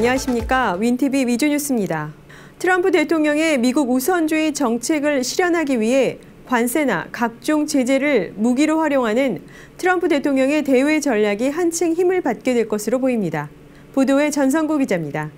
안녕하십니까. 윈TV 위조뉴스입니다. 트럼프 대통령의 미국 우선주의 정책을 실현하기 위해 관세나 각종 제재를 무기로 활용하는 트럼프 대통령의 대외 전략이 한층 힘을 받게 될 것으로 보입니다. 보도에 전성구 기자입니다.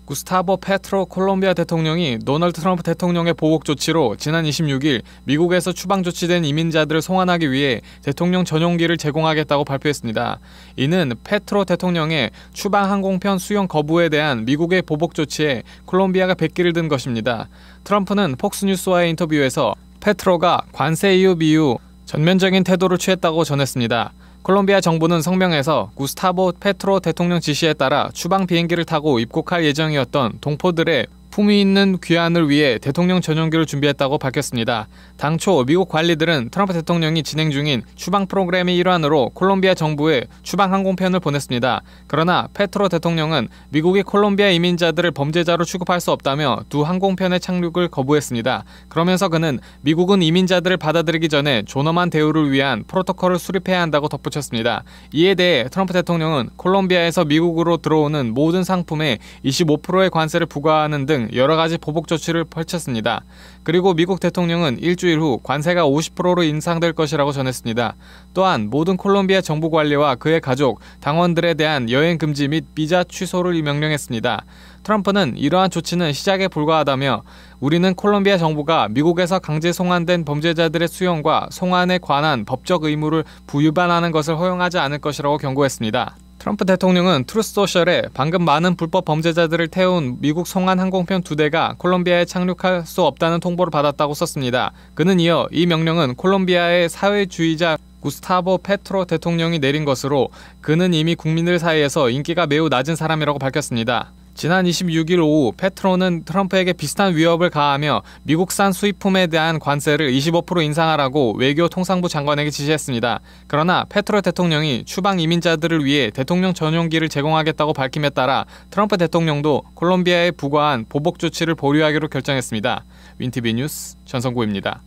구스타보 페트로 콜롬비아 대통령이 도널드 트럼프 대통령의 보복 조치로 지난 26일 미국에서 추방 조치된 이민자들을 송환하기 위해 대통령 전용기를 제공하겠다고 발표했습니다. 이는 페트로 대통령의 추방 항공편 수용 거부에 대한 미국의 보복 조치에 콜롬비아가 백기를 든 것입니다. 트럼프는 폭스뉴스와의 인터뷰에서 페트로가 관세 이후 미후 전면적인 태도를 취했다고 전했습니다. 콜롬비아 정부는 성명에서 구스타보 페트로 대통령 지시에 따라 추방 비행기를 타고 입국할 예정이었던 동포들의 품위 있는 귀환을 위해 대통령 전용기를 준비했다고 밝혔습니다. 당초 미국 관리들은 트럼프 대통령이 진행 중인 추방 프로그램의 일환으로 콜롬비아 정부에 추방 항공편을 보냈습니다. 그러나 페트로 대통령은 미국이 콜롬비아 이민자들을 범죄자로 취급할 수 없다며 두 항공편의 착륙을 거부했습니다. 그러면서 그는 미국은 이민자들을 받아들이기 전에 존엄한 대우를 위한 프로토콜을 수립해야 한다고 덧붙였습니다. 이에 대해 트럼프 대통령은 콜롬비아에서 미국으로 들어오는 모든 상품에 25%의 관세를 부과하는 등 여러 가지 보복 조치를 펼쳤습니다. 그리고 미국 대통령은 일주일 후 관세가 50%로 인상될 것이라고 전했습니다. 또한 모든 콜롬비아 정부 관리와 그의 가족, 당원들에 대한 여행 금지 및 비자 취소를 명령했습니다. 트럼프는 이러한 조치는 시작에 불과하다며 우리는 콜롬비아 정부가 미국에서 강제 송환된 범죄자들의 수용과 송환에 관한 법적 의무를 부위반하는 것을 허용하지 않을 것이라고 경고했습니다. 트럼프 대통령은 트루스소셜에 방금 많은 불법 범죄자들을 태운 미국 송환 항공편 2대가 콜롬비아에 착륙할 수 없다는 통보를 받았다고 썼습니다. 그는 이어 이 명령은 콜롬비아의 사회주의자 구스타보 페트로 대통령이 내린 것으로 그는 이미 국민들 사이에서 인기가 매우 낮은 사람이라고 밝혔습니다. 지난 26일 오후 페트로는 트럼프에게 비슷한 위협을 가하며 미국산 수입품에 대한 관세를 25% 인상하라고 외교통상부 장관에게 지시했습니다. 그러나 페트로 대통령이 추방 이민자들을 위해 대통령 전용기를 제공하겠다고 밝힘에 따라 트럼프 대통령도 콜롬비아에 부과한 보복 조치를 보류하기로 결정했습니다. 윈TV 뉴스 전성구입니다.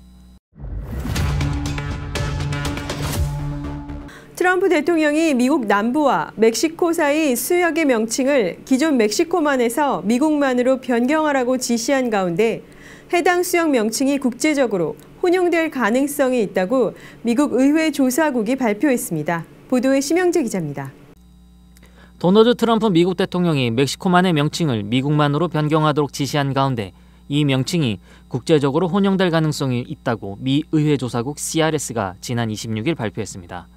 트럼프 대통령이 미국 남부와 멕시코 사이 수역의 명칭을 기존 멕시코만에서 미국만으로 변경하라고 지시한 가운데 해당 수역 명칭이 국제적으로 혼용될 가능성이 있다고 미국 의회 조사국이 발표했습니다. 보도에 심영재 기자입니다. 도널드 트럼프 미국 대통령이 멕시코만의 명칭을 미국만으로 변경하도록 지시한 가운데 이 명칭이 국제적으로 혼용될 가능성이 있다고 미 의회 조사국 CRS가 지난 26일 발표했습니다.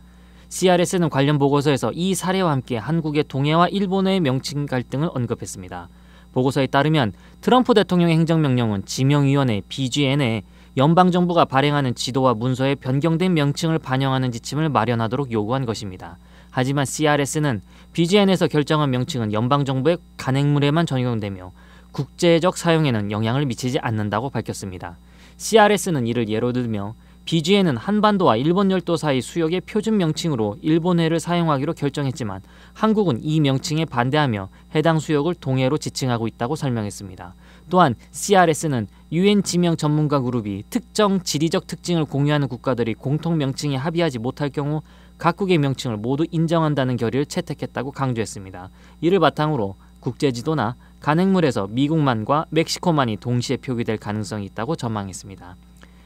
CRS는 관련 보고서에서 이 사례와 함께 한국의 동해와 일본의 명칭 갈등을 언급했습니다. 보고서에 따르면 트럼프 대통령의 행정명령은 지명위원회 BGN에 연방정부가 발행하는 지도와 문서에 변경된 명칭을 반영하는 지침을 마련하도록 요구한 것입니다. 하지만 CRS는 BGN에서 결정한 명칭은 연방정부의 간행물에만 적용되며 국제적 사용에는 영향을 미치지 않는다고 밝혔습니다. CRS는 이를 예로 들며 BGN은 한반도와 일본 열도 사이 수역의 표준 명칭으로 일본해를 사용하기로 결정했지만 한국은 이 명칭에 반대하며 해당 수역을 동해로 지칭하고 있다고 설명했습니다. 또한 CRS는 UN 지명 전문가 그룹이 특정 지리적 특징을 공유하는 국가들이 공통 명칭에 합의하지 못할 경우 각국의 명칭을 모두 인정한다는 결의를 채택했다고 강조했습니다. 이를 바탕으로 국제지도나 간행물에서 미국만과 멕시코만이 동시에 표기될 가능성이 있다고 전망했습니다.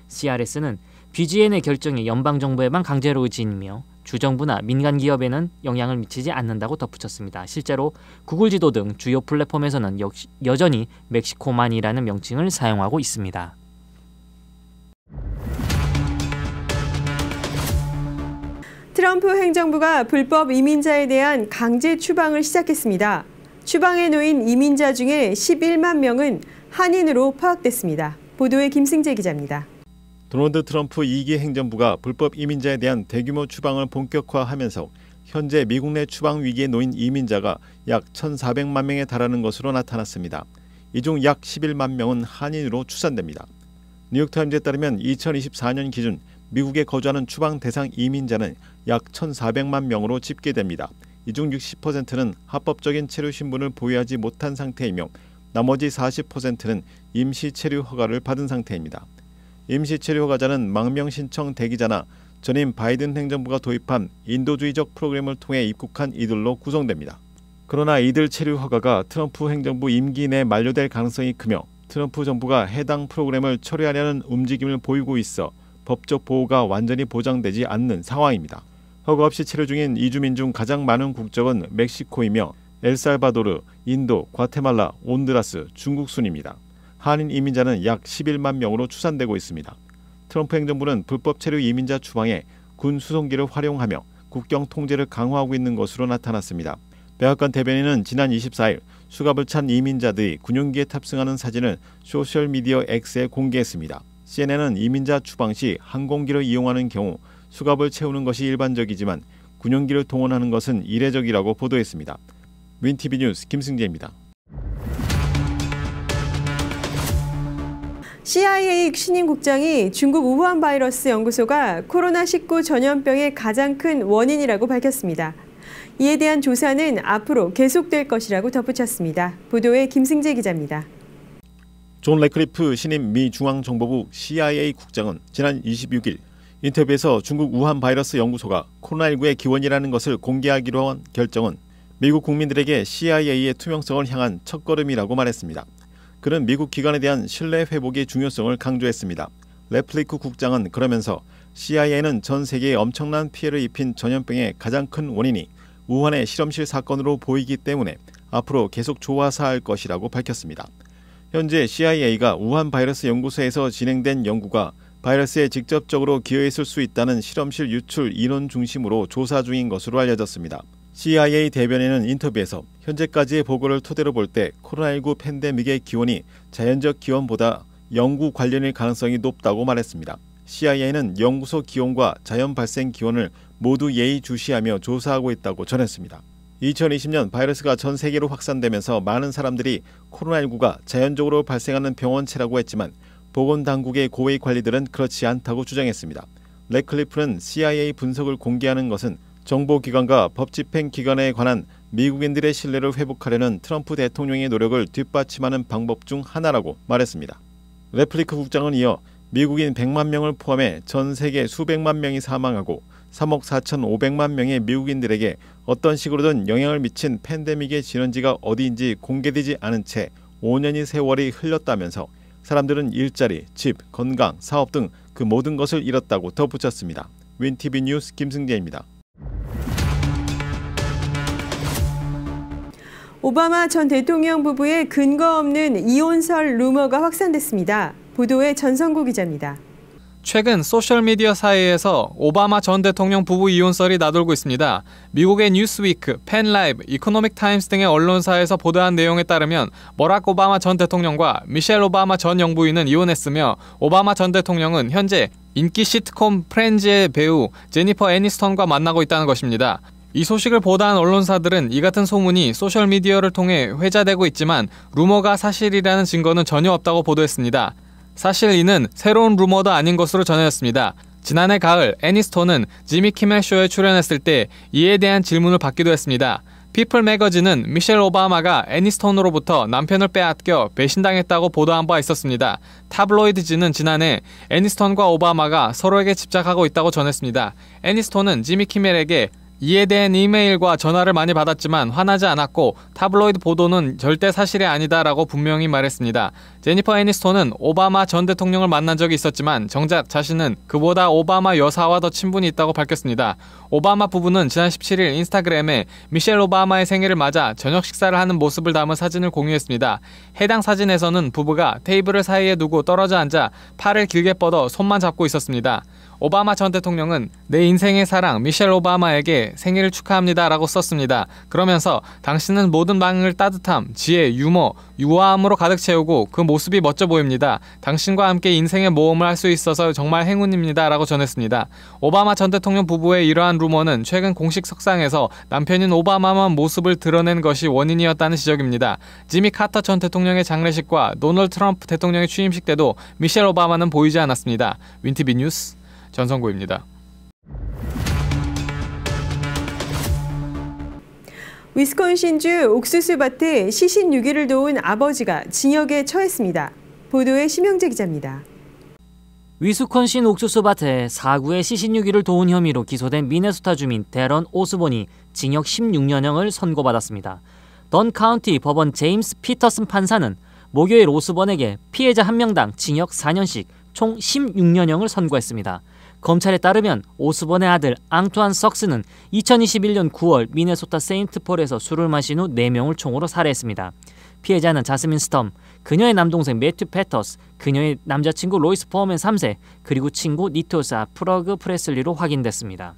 CRS는 BGN의 결정이 연방정부에만 강제로 의지이며 주정부나 민간기업에는 영향을 미치지 않는다고 덧붙였습니다. 실제로 구글 지도 등 주요 플랫폼에서는 여전히 멕시코만이라는 명칭을 사용하고 있습니다. 트럼프 행정부가 불법 이민자에 대한 강제 추방을 시작했습니다. 추방에 놓인 이민자 중에 11만 명은 한인으로 파악됐습니다. 보도에 김승재 기자입니다. 도널드 트럼프 2기 행정부가 불법 이민자에 대한 대규모 추방을 본격화하면서 현재 미국 내 추방 위기에 놓인 이민자가 약 1,400만 명에 달하는 것으로 나타났습니다. 이 중 약 11만 명은 한인으로 추산됩니다. 뉴욕타임즈에 따르면 2024년 기준 미국에 거주하는 추방 대상 이민자는 약 1,400만 명으로 집계됩니다. 이 중 60%는 합법적인 체류 신분을 보유하지 못한 상태이며 나머지 40%는 임시 체류 허가를 받은 상태입니다. 임시 체류 허가자는 망명 신청 대기자나 전임 바이든 행정부가 도입한 인도주의적 프로그램을 통해 입국한 이들로 구성됩니다. 그러나 이들 체류 허가가 트럼프 행정부 임기 내 만료될 가능성이 크며 트럼프 정부가 해당 프로그램을 철회하려는 움직임을 보이고 있어 법적 보호가 완전히 보장되지 않는 상황입니다. 허가 없이 체류 중인 이주민 중 가장 많은 국적은 멕시코이며 엘살바도르, 인도, 과테말라, 온두라스, 중국 순입니다. 한인 이민자는 약 11만 명으로 추산되고 있습니다. 트럼프 행정부는 불법 체류 이민자 추방에 군 수송기를 활용하며 국경 통제를 강화하고 있는 것으로 나타났습니다. 백악관 대변인은 지난 24일 수갑을 찬 이민자들이 군용기에 탑승하는 사진을 소셜미디어 X에 공개했습니다. CNN은 이민자 추방 시 항공기를 이용하는 경우 수갑을 채우는 것이 일반적이지만 군용기를 동원하는 것은 이례적이라고 보도했습니다. 윈티비 뉴스 김승재입니다. CIA 신임 국장이 중국 우한 바이러스 연구소가 코로나19 전염병의 가장 큰 원인이라고 밝혔습니다. 이에 대한 조사는 앞으로 계속될 것이라고 덧붙였습니다. 보도에 김승재 기자입니다. 존 레클리프 신임 미 중앙정보부 CIA 국장은 지난 26일 인터뷰에서 중국 우한 바이러스 연구소가 코로나19의 기원이라는 것을 공개하기로 한 결정은 미국 국민들에게 CIA의 투명성을 향한 첫걸음이라고 말했습니다. 그는 미국 기관에 대한 신뢰 회복의 중요성을 강조했습니다. 레플리크 국장은 그러면서 CIA는 전 세계에 엄청난 피해를 입힌 전염병의 가장 큰 원인이 우한의 실험실 사건으로 보이기 때문에 앞으로 계속 조사할 것이라고 밝혔습니다. 현재 CIA가 우한 바이러스 연구소에서 진행된 연구가 바이러스에 직접적으로 기여했을 수 있다는 실험실 유출 인원 중심으로 조사 중인 것으로 알려졌습니다. CIA 대변인은 인터뷰에서 현재까지의 보고를 토대로 볼 때 코로나19 팬데믹의 기원이 자연적 기원보다 연구 관련일 가능성이 높다고 말했습니다. CIA는 연구소 기원과 자연 발생 기원을 모두 예의주시하며 조사하고 있다고 전했습니다. 2020년 바이러스가 전 세계로 확산되면서 많은 사람들이 코로나19가 자연적으로 발생하는 병원체라고 했지만 보건당국의 고위 관리들은 그렇지 않다고 주장했습니다. 레클리프는 CIA 분석을 공개하는 것은 정보기관과 법집행기관에 관한 미국인들의 신뢰를 회복하려는 트럼프 대통령의 노력을 뒷받침하는 방법 중 하나라고 말했습니다. 레플리크 국장은 이어 미국인 100만 명을 포함해 전 세계 수백만 명이 사망하고 3억 4,500만 명의 미국인들에게 어떤 식으로든 영향을 미친 팬데믹의 진원지가 어디인지 공개되지 않은 채 5년의 세월이 흘렀다면서 사람들은 일자리, 집, 건강, 사업 등 그 모든 것을 잃었다고 덧붙였습니다. 윈티비 뉴스 김승재입니다. 오바마 전 대통령 부부의 근거 없는 이혼설 루머가 확산됐습니다. 보도에 전성구 기자입니다. 최근 소셜미디어 사이에서 오바마 전 대통령 부부 이혼설이 나돌고 있습니다. 미국의 뉴스위크, 펜라이브, 이코노믹 타임스 등의 언론사에서 보도한 내용에 따르면 버락 오바마 전 대통령과 미셸 오바마 전 영부인은 이혼했으며 오바마 전 대통령은 현재 인기 시트콤 프렌즈의 배우 제니퍼 애니스턴과 만나고 있다는 것입니다. 이 소식을 보도한 언론사들은 이 같은 소문이 소셜미디어를 통해 회자되고 있지만 루머가 사실이라는 증거는 전혀 없다고 보도했습니다. 사실 이는 새로운 루머도 아닌 것으로 전해졌습니다. 지난해 가을 애니스톤은 지미 키멜 쇼에 출연했을 때 이에 대한 질문을 받기도 했습니다. 피플 매거진은 미셸 오바마가 애니스톤으로부터 남편을 빼앗겨 배신당했다고 보도한 바 있었습니다. 타블로이드지는 지난해 애니스톤과 오바마가 서로에게 집착하고 있다고 전했습니다. 애니스톤은 지미 키멜에게 이에 대한 이메일과 전화를 많이 받았지만 화나지 않았고 타블로이드 보도는 절대 사실이 아니다라고 분명히 말했습니다. 제니퍼 애니스톤은 오바마 전 대통령을 만난 적이 있었지만 정작 자신은 그보다 오바마 여사와 더 친분이 있다고 밝혔습니다. 오바마 부부는 지난 17일 인스타그램에 미셸 오바마의 생일을 맞아 저녁 식사를 하는 모습을 담은 사진을 공유했습니다. 해당 사진에서는 부부가 테이블을 사이에 두고 떨어져 앉아 팔을 길게 뻗어 손만 잡고 있었습니다. 오바마 전 대통령은 내 인생의 사랑 미셸 오바마에게 생일을 축하합니다 라고 썼습니다. 그러면서 당신은 모든 방을 따뜻함, 지혜, 유머, 유아함으로 가득 채우고 그 모습이 멋져 보입니다. 당신과 함께 인생의 모험을 할 수 있어서 정말 행운입니다 라고 전했습니다. 오바마 전 대통령 부부의 이러한 루머는 최근 공식 석상에서 남편인 오바마만 모습을 드러낸 것이 원인이었다는 지적입니다. 지미 카터 전 대통령의 장례식과 도널드 트럼프 대통령의 취임식 때도 미셸 오바마는 보이지 않았습니다. 윈티비 뉴스 전성구입니다. 위스콘신주 옥수수밭에 시신 유기를 도운 아버지가 징역에 처했습니다. 보도에 심영재 기자입니다. 위스콘신 옥수수밭에 사구의 시신유기를 도운 혐의로 기소된 미네소타 주민 데런 오스본이 징역 16년형을 선고받았습니다. 던 카운티 법원 제임스 피터슨 판사는 목요일 오스본에게 피해자 1명당 징역 4년씩 총 16년형을 선고했습니다. 검찰에 따르면 오스본의 아들 앙투안 석스는 2021년 9월 미네소타 세인트폴에서 술을 마신 후 4명을 총으로 살해했습니다. 피해자는 자스민 스텀, 그녀의 남동생 매튜 패터스, 그녀의 남자친구 로이스 포어맨 3세, 그리고 친구 니토사 프러그 프레슬리로 확인됐습니다.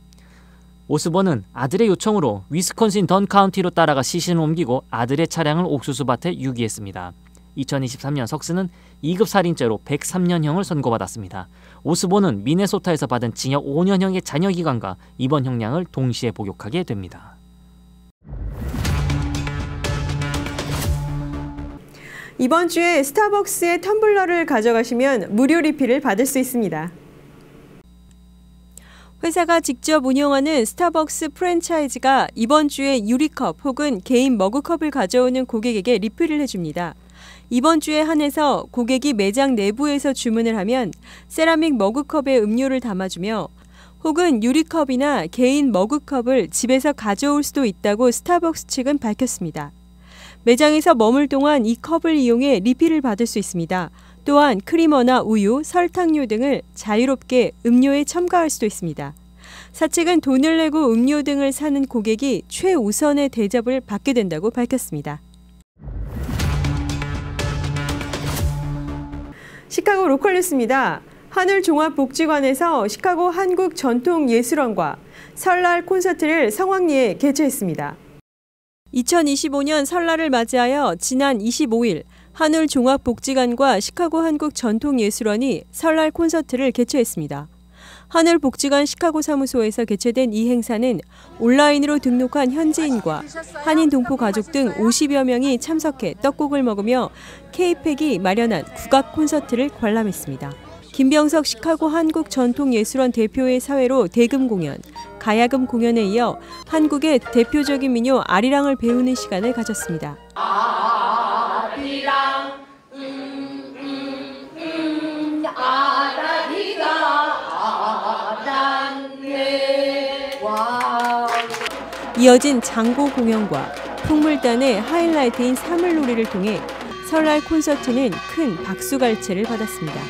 오스본은 아들의 요청으로 위스콘신 던 카운티로 따라가 시신을 옮기고 아들의 차량을 옥수수밭에 유기했습니다. 2023년 석스는 2급 살인죄로 103년형을 선고받았습니다. 오스본은 미네소타에서 받은 징역 5년형의 잔여기간과 이번 형량을 동시에 복역하게 됩니다. 이번 주에 스타벅스의 텀블러를 가져가시면 무료 리필을 받을 수 있습니다. 회사가 직접 운영하는 스타벅스 프랜차이즈가 이번 주에 유리컵 혹은 개인 머그컵을 가져오는 고객에게 리필을 해줍니다. 이번 주에 한해서 고객이 매장 내부에서 주문을 하면 세라믹 머그컵에 음료를 담아주며 혹은 유리컵이나 개인 머그컵을 집에서 가져올 수도 있다고 스타벅스 측은 밝혔습니다. 매장에서 머물 동안 이 컵을 이용해 리필을 받을 수 있습니다. 또한 크리머나 우유, 설탕류 등을 자유롭게 음료에 첨가할 수도 있습니다. 사측은 돈을 내고 음료 등을 사는 고객이 최우선의 대접을 받게 된다고 밝혔습니다. 시카고 로컬 뉴스입니다. 하늘종합복지관에서 시카고 한국전통예술원과 설날 콘서트를 성황리에 개최했습니다. 2025년 설날을 맞이하여 지난 25일 하늘종합복지관과 시카고 한국전통예술원이 설날 콘서트를 개최했습니다. 하늘복지관 시카고 사무소에서 개최된 이 행사는 온라인으로 등록한 현지인과 한인 동포 가족 등 50여 명이 참석해 떡국을 먹으며 K-팩이 마련한 국악 콘서트를 관람했습니다. 김병석 시카고 한국전통예술원 대표의 사회로 대금 공연, 가야금 공연에 이어 한국의 대표적인 민요 아리랑을 배우는 시간을 가졌습니다. 아리랑, 이어진 장고 공연과 풍물단의 하이라이트인 사물놀이를 통해 설날 콘서트는 큰 박수갈채를 받았습니다.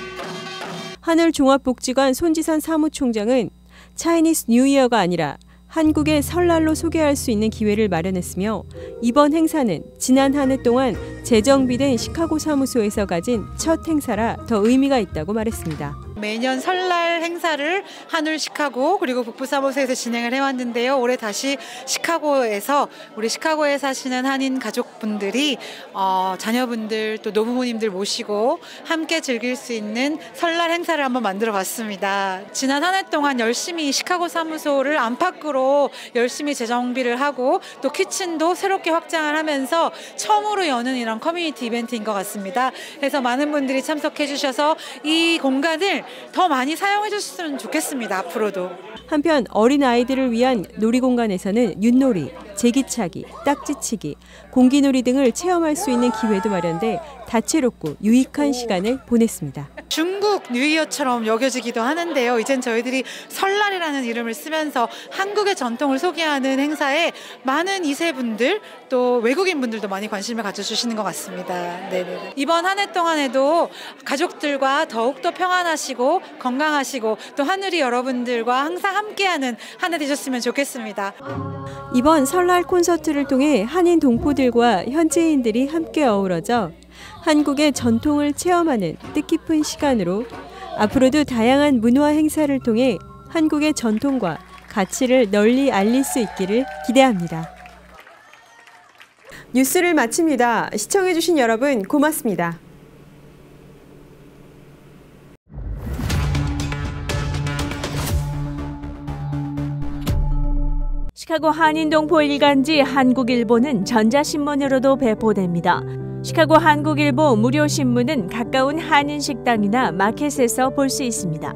하늘종합복지관 손지선 사무총장은 차이니스 뉴이어가 아니라 한국의 설날로 소개할 수 있는 기회를 마련했으며 이번 행사는 지난 한 해 동안 재정비된 시카고 사무소에서 가진 첫 행사라 더 의미가 있다고 말했습니다. 매년 설날 행사를 하늘 시카고 그리고 북부사무소에서 진행을 해왔는데요. 올해 다시 시카고에서 우리 시카고에 사시는 한인 가족분들이 자녀분들 또 노부모님들 모시고 함께 즐길 수 있는 설날 행사를 한번 만들어 봤습니다. 지난 한 해 동안 열심히 시카고 사무소를 안팎으로 열심히 재정비를 하고 또 키친도 새롭게 확장을 하면서 처음으로 여는 이런 커뮤니티 이벤트인 것 같습니다. 그래서 많은 분들이 참석해 주셔서 이 공간을 더 많이 사용해 주셨으면 좋겠습니다. 앞으로도. 한편 어린아이들을 위한 놀이공간에서는 윷놀이, 제기차기, 딱지치기, 공기놀이 등을 체험할 수 있는 기회도 마련돼 다채롭고 유익한 시간을 보냈습니다. 중국 뉴이어처럼 여겨지기도 하는데요. 이젠 저희들이 설날이라는 이름을 쓰면서 한국의 전통을 소개하는 행사에 많은 2세분들 또 외국인분들도 많이 관심을 가져주시는 것 같습니다. 네네. 이번 한 해 동안에도 가족들과 더욱더 평안하시고 건강하시고 또 하늘이 여러분들과 항상 함께하는 한 해 되셨으면 좋겠습니다. 이번 설날 콘서트를 통해 한인 동포들과 현지인들이 함께 어우러져 한국의 전통을 체험하는 뜻깊은 시간으로 앞으로도 다양한 문화 행사를 통해 한국의 전통과 가치를 널리 알릴 수 있기를 기대합니다. 뉴스를 마칩니다. 시청해주신 여러분 고맙습니다. 시카고 한인동포 일간지 한국일보는 전자신문으로도 배포됩니다. 시카고 한국일보 무료 신문은 가까운 한인식당이나 마켓에서 볼 수 있습니다.